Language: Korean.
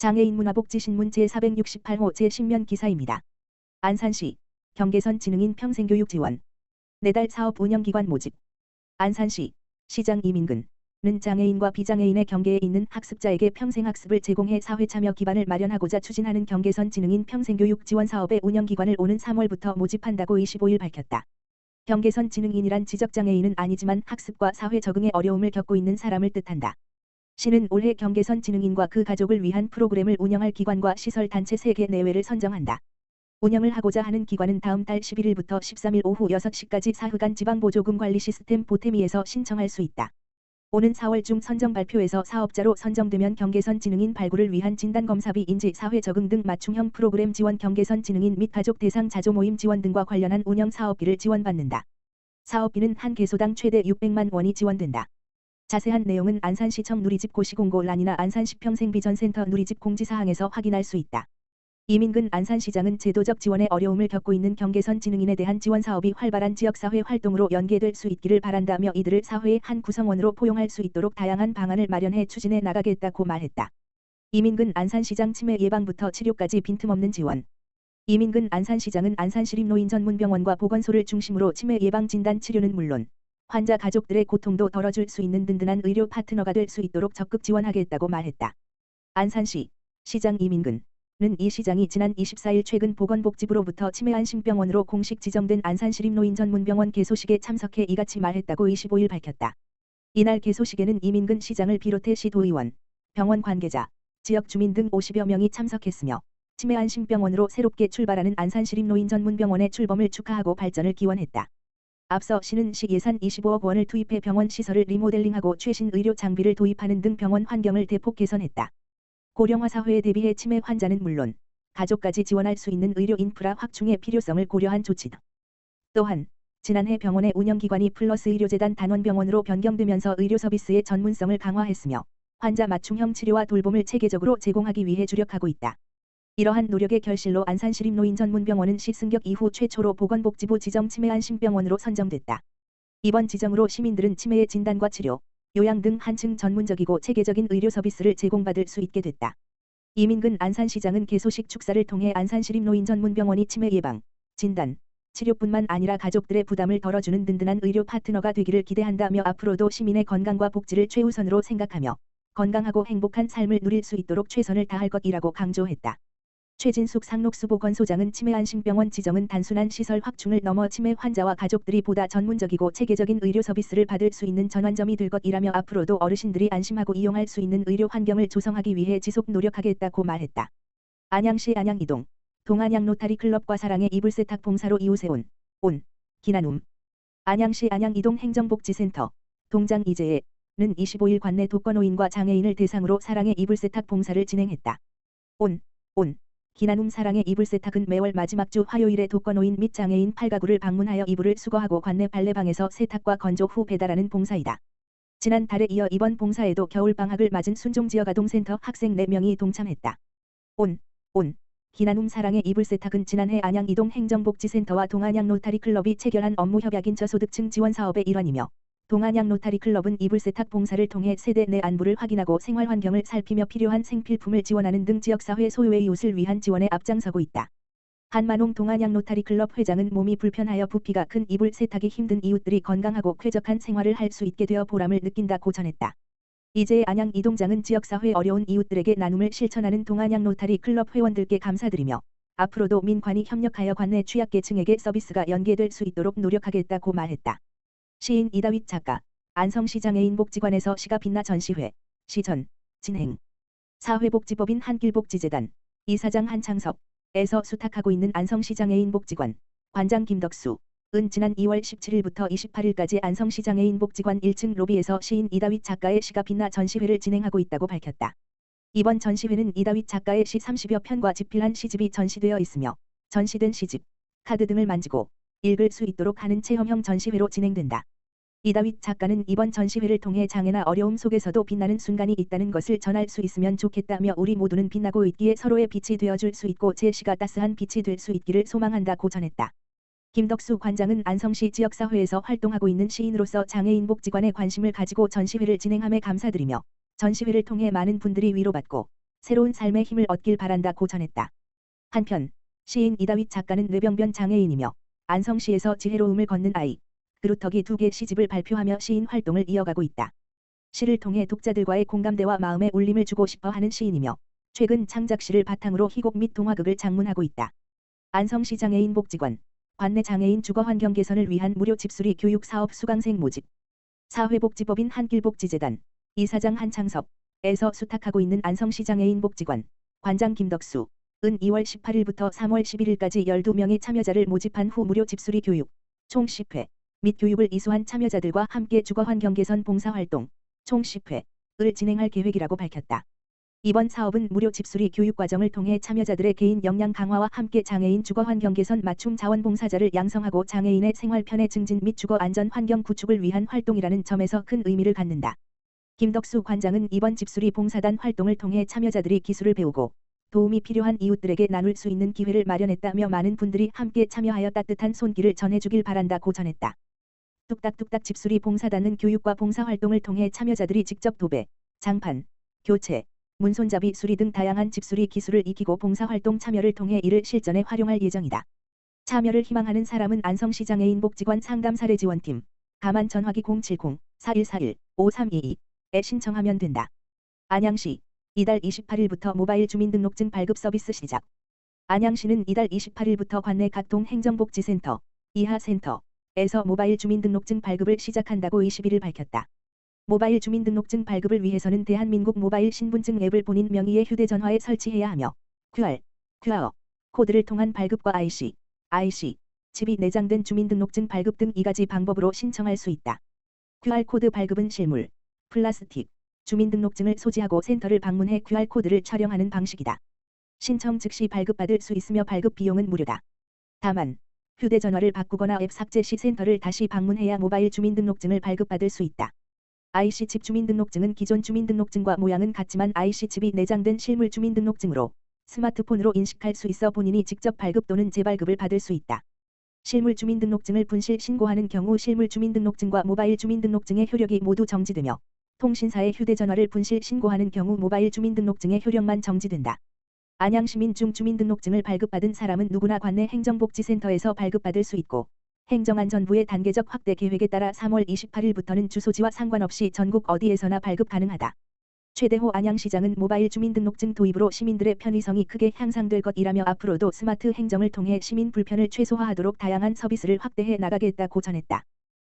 장애인 문화복지신문 제468호 제10면 기사입니다. 안산시 경계선 지능인 평생교육 지원 내달 사업 운영기관 모집. 안산시 시장 이민근은 장애인과 비장애인의 경계에 있는 학습자에게 평생학습을 제공해 사회참여 기반을 마련하고자 추진하는 경계선 지능인 평생교육 지원 사업의 운영기관을 오는 3월부터 모집한다고 25일 밝혔다. 경계선 지능인이란 지적장애인은 아니지만 학습과 사회 적응에 어려움을 겪고 있는 사람을 뜻한다. 시는 올해 경계선 지능인과 그 가족을 위한 프로그램을 운영할 기관과 시설 단체 3개 내외를 선정한다. 운영을 하고자 하는 기관은 다음 달 11일부터 13일 오후 6시까지 사흘간 지방보조금 관리 시스템 보태미에서 신청할 수 있다. 오는 4월 중 선정 발표에서 사업자로 선정되면 경계선 지능인 발굴을 위한 진단검사비 인지 사회 적응 등 맞춤형 프로그램 지원 경계선 지능인 및 가족 대상 자조모임 지원 등과 관련한 운영 사업비를 지원받는다. 사업비는 한 개소당 최대 600만 원이 지원된다. 자세한 내용은 안산시청 누리집 고시공고란이나 안산시 평생비전센터 누리집 공지사항에서 확인할 수 있다. 이민근 안산시장은 제도적 지원에 어려움을 겪고 있는 경계선 지능인에 대한 지원 사업이 활발한 지역사회 활동으로 연계될 수 있기를 바란다며 이들을 사회의 한 구성원으로 포용할 수 있도록 다양한 방안을 마련해 추진해 나가겠다고 말했다. 이민근 안산시장 치매 예방부터 치료까지 빈틈없는 지원. 이민근 안산시장은 안산시립노인전문병원과 보건소를 중심으로 치매 예방 진단 치료는 물론 환자 가족들의 고통도 덜어줄 수 있는 든든한 의료 파트너가 될 수 있도록 적극 지원하겠다고 말했다. 안산시 시장 이민근은 이 시장이 지난 24일 최근 보건복지부로부터 치매안심병원으로 공식 지정된 안산시립노인전문병원 개소식에 참석해 이같이 말했다고 25일 밝혔다. 이날 개소식에는 이민근 시장을 비롯해 시도의원, 병원 관계자, 지역 주민 등 50여 명이 참석했으며 치매안심병원으로 새롭게 출발하는 안산시립노인전문병원의 출범을 축하하고 발전을 기원했다. 앞서 시는 시 예산 25억 원을 투입해 병원 시설을 리모델링하고 최신 의료 장비를 도입하는 등 병원 환경을 대폭 개선했다. 고령화 사회에 대비해 치매 환자는 물론 가족까지 지원할 수 있는 의료 인프라 확충의 필요성을 고려한 조치다. 또한 지난해 병원의 운영기관이 플러스의료재단 단원병원으로 변경되면서 의료 서비스의 전문성을 강화했으며 환자 맞춤형 치료와 돌봄을 체계적으로 제공하기 위해 주력하고 있다. 이러한 노력의 결실로 안산시립노인전문병원은 시 승격 이후 최초로 보건복지부 지정 치매안심병원으로 선정됐다. 이번 지정으로 시민들은 치매의 진단과 치료, 요양 등 한층 전문적이고 체계적인 의료 서비스를 제공받을 수 있게 됐다. 이민근 안산시장은 개소식 축사를 통해 안산시립노인전문병원이 치매 예방, 진단, 치료뿐만 아니라 가족들의 부담을 덜어주는 든든한 의료 파트너가 되기를 기대한다며 앞으로도 시민의 건강과 복지를 최우선으로 생각하며 건강하고 행복한 삶을 누릴 수 있도록 최선을 다할 것이라고 강조했다. 최진숙 상록수 보건소장은 치매안심병원 지정은 단순한 시설 확충을 넘어 치매 환자와 가족들이 보다 전문적이고 체계적인 의료 서비스를 받을 수 있는 전환점이 될 것이라며 앞으로도 어르신들이 안심하고 이용할 수 있는 의료 환경을 조성하기 위해 지속 노력하겠다고 말했다. 안양시 안양이동 동안양 로타리클럽과 사랑의 이불 세탁 봉사로 이웃에 온 기나눔. 안양시 안양이동 행정복지센터 동장 이재혜는 25일 관내 독거노인과 장애인을 대상으로 사랑의 이불 세탁 봉사를 진행했다. 온 기나눔 사랑의 이불 세탁은 매월 마지막 주 화요일에 독거노인 및 장애인 8가구를 방문하여 이불을 수거하고 관내 빨래방에서 세탁과 건조 후 배달하는 봉사이다. 지난 달에 이어 이번 봉사에도 겨울방학을 맞은 순종지역아동센터 학생 4명이 동참했다. 온 기나눔 사랑의 이불 세탁은 지난해 안양이동 행정복지센터와 동안양 로타리클럽이 체결한 업무협약인 저소득층 지원 사업의 일환이며 동안양 로타리클럽은 이불 세탁 봉사를 통해 세대 내 안부를 확인하고 생활 환경을 살피며 필요한 생필품을 지원하는 등 지역사회 소외 이웃을 위한 지원에 앞장서고 있다. 한만홍 동안양 로타리클럽 회장은 몸이 불편하여 부피가 큰 이불 세탁이 힘든 이웃들이 건강하고 쾌적한 생활을 할 수 있게 되어 보람을 느낀다고 전했다. 이재혜 안양 이동장은 지역사회 어려운 이웃들에게 나눔을 실천하는 동안양 로타리클럽 회원들께 감사드리며 앞으로도 민관이 협력하여 관내 취약계층에게 서비스가 연계될 수 있도록 노력하겠다고 말했다. 시인 이다윗 작가, 안성시 장애인복지관에서 시가 빛나 전시회, 시전, 진행. 사회복지법인 한길복지재단, 이사장 한창섭에서 수탁하고 있는 안성시 장애인복지관, 관장 김덕수, 은 지난 2월 17일부터 28일까지 안성시 장애인복지관 1층 로비에서 시인 이다윗 작가의 시가 빛나 전시회를 진행하고 있다고 밝혔다. 이번 전시회는 이다윗 작가의 시 30여 편과 집필한 시집이 전시되어 있으며 전시된 시집, 카드 등을 만지고 읽을 수 있도록 하는 체험형 전시회로 진행된다. 이다윗 작가는 이번 전시회를 통해 장애나 어려움 속에서도 빛나는 순간이 있다는 것을 전할 수 있으면 좋겠다며 우리 모두는 빛나고 있기에 서로의 빛이 되어줄 수 있고 제 시가 따스한 빛이 될 수 있기를 소망한다고 전했다. 김덕수 관장은 안성시 지역사회에서 활동하고 있는 시인으로서 장애인복지관에 관심을 가지고 전시회를 진행함에 감사드리며 전시회를 통해 많은 분들이 위로받고 새로운 삶의 힘을 얻길 바란다고 전했다. 한편 시인 이다윗 작가는 뇌병변 장애인이며 안성시에서 지혜로움을 걷는 아이, 그루터기 2개 시집을 발표하며 시인 활동을 이어가고 있다. 시를 통해 독자들과의 공감대와 마음의 울림을 주고 싶어 하는 시인이며 최근 창작시를 바탕으로 희곡 및 동화극을 장문하고 있다. 안성시 장애인 복지관, 관내 장애인 주거 환경 개선을 위한 무료 집수리 교육 사업 수강생 모집. 사회복지법인 한길복지재단, 이사장 한창섭에서 수탁하고 있는 안성시 장애인 복지관, 관장 김덕수, 은 2월 18일부터 3월 11일까지 12명의 참여자를 모집한 후 무료 집수리 교육, 총 10회, 및 교육을 이수한 참여자들과 함께 주거 환경 개선 봉사활동, 총 10회를 진행할 계획이라고 밝혔다. 이번 사업은 무료 집수리 교육 과정을 통해 참여자들의 개인 역량 강화와 함께 장애인 주거 환경 개선 맞춤 자원봉사자를 양성하고 장애인의 생활 편의 증진 및 주거 안전 환경 구축을 위한 활동이라는 점에서 큰 의미를 갖는다. 김덕수 관장은 이번 집수리 봉사단 활동을 통해 참여자들이 기술을 배우고 도움이 필요한 이웃들에게 나눌 수 있는 기회를 마련했다며 많은 분들이 함께 참여하여 따뜻한 손길을 전해주길 바란다고 전했다. 뚝딱뚝딱 집수리 봉사단은 교육과 봉사활동을 통해 참여자들이 직접 도배, 장판, 교체, 문손잡이 수리 등 다양한 집수리 기술을 익히고 봉사활동 참여를 통해 이를 실전에 활용할 예정이다. 참여를 희망하는 사람은 안성시 장애인 복지관 상담사례지원팀, 가만 전화기 070-4141-5322에 신청하면 된다. 안양시, 이달 28일부터 모바일 주민등록증 발급 서비스 시작. 안양시는 이달 28일부터 관내 각동 행정복지센터, 이하센터에서 모바일 주민등록증 발급을 시작한다고 21일 밝혔다. 모바일 주민등록증 발급을 위해서는 대한민국 모바일 신분증 앱을 본인 명의의 휴대전화에 설치해야 하며 QR 코드를 통한 발급과 IC, 칩이 내장된 주민등록증 발급 등 2가지 방법으로 신청할 수 있다. QR코드 발급은 실물, 플라스틱, 주민등록증을 소지하고 센터를 방문해 QR코드를 촬영하는 방식이다. 신청 즉시 발급받을 수 있으며 발급 비용은 무료다. 다만 휴대전화를 바꾸거나 앱 삭제 시 센터를 다시 방문해야 모바일 주민등록증을 발급받을 수 있다. IC칩 주민등록증은 기존 주민등록증과 모양은 같지만 IC칩이 내장된 실물 주민등록증으로 스마트폰으로 인식할 수 있어 본인이 직접 발급 또는 재발급을 받을 수 있다. 실물 주민등록증을 분실 신고하는 경우 실물 주민등록증과 모바일 주민등록증의 효력이 모두 정지되며 통신사의 휴대전화를 분실 신고하는 경우 모바일 주민등록증의 효력만 정지된다. 안양시민 중 주민등록증을 발급받은 사람은 누구나 관내 행정복지센터에서 발급받을 수 있고 행정안전부의 단계적 확대 계획에 따라 3월 28일부터는 주소지와 상관없이 전국 어디에서나 발급 가능하다. 최대호 안양시장은 모바일 주민등록증 도입으로 시민들의 편의성이 크게 향상될 것이라며 앞으로도 스마트 행정을 통해 시민 불편을 최소화하도록 다양한 서비스를 확대해 나가겠다고 전했다.